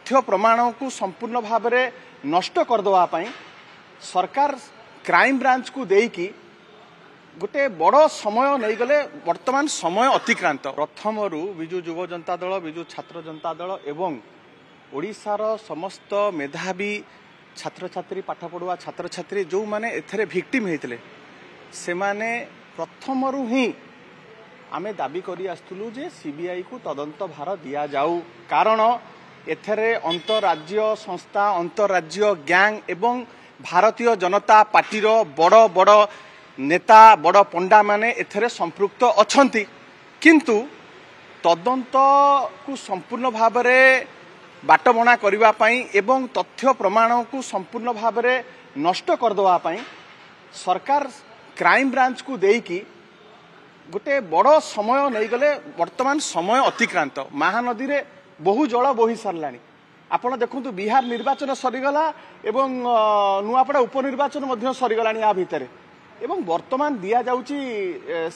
तथ्य प्रमाण को संपूर्ण भाव में नष्ट करदे सरकार क्राइम ब्रांच को देकी गोटे बड़ समय नहीं गले वर्तमान समय अतिक्रांत प्रथम विजु युव जनता दल विजु छात्र जनता दल एवं ओडिशार समस्त मेधावी छात्र छात्री पाठ पढ़ुआ छात्र छात्री जो माने एथरे विक्टिम होते से माने प्रथम ही आमे दाबी करी आसुलु जे सीबीआई को तदंत भार दिया जाऊ कारण एथरे अंतरराज्य संस्था अंतरराज्य गैंग एवं भारतीय जनता पार्टी रो बड़ बड़ नेता बड़ पंडा माने एथरे संपृक्त अछंती किंतु तदंत को संपूर्ण भाव में बाटबणा करबा पई एवं तथ्य प्रमाण को संपूर्ण भाव में नष्ट करदे पई सरकार क्राइम ब्रांच को देकी गोटे बड़ समय नहीं गले वर्तमान समय अतिक्रांत महानदी रे बहु जल बोही सारलानी आपण देखंतु बिहार निर्वाचन सरीगला एवं नुआपड़ा उपनिर्वाचन मध्य सरीगलानी या भितर एवं वर्तमान दिया जाउची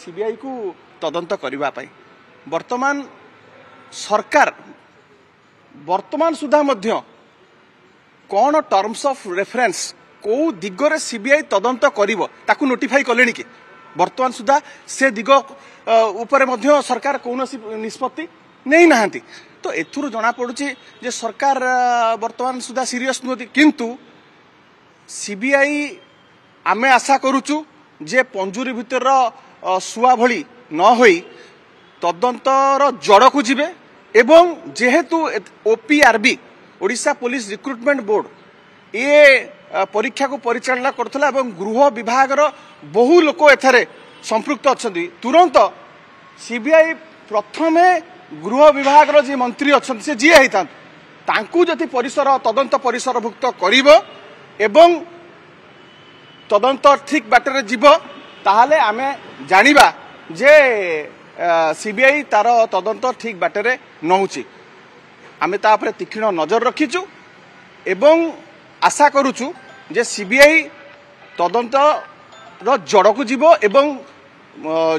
सीबीआई को तदंत करबा पई वर्तमान सरकार वर्तमान सुधा मध्य कौन टर्म्स ऑफ रेफरेंस को दिगरे सीबीआई तदंत करिवो ताकू नोटिफाई कलेनी कि वर्तमान सुधा से दिग ऊपर मध्य सरकार कौन निष्पत्ति नहीं नाहांती तो एथुरु जना पड़ुची जे सरकार वर्तमान सुधा सीरियस नुहति किंतु सीबीआई आमे आशा करूचु जे पंजुरी भितर सुआ भली न होई तदंतर जड़ को जिबे एवं जेहेतु ओपीआरबी ओडिशा पुलिस रिक्रुटमेंट बोर्ड ये परीक्षा को परिचालना करथला एवं गृह विभाग रो बहु लोक एथरे संपृक्त अछंती तुरंत सीबीआई प्रथमे गृह विभाग रो जे मंत्री अछंती से जी हेता तांकू जति परिसर तदंत परिसरभुक्त करिवो एवं तदंत ठीक बाटरे जीवो ताहाले आमे जानिबा जे सीबीआई तार तदंत ठीक बाटरे नहुची आमे तापरे तीक्ष्ण नजर रखीचु एवं आशा करूचु जे सीबीआई तदंत रो जड़ को जीवो एवं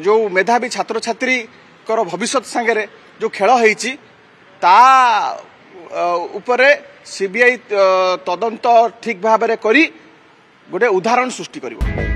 जो मेधावी छात्र छात्री कर भविष्य सांगे जो खेल होईची ता उपरे सीबीआई तदंत ठीक भाव में करी गोटे उदाहरण सृष्टि करिवो।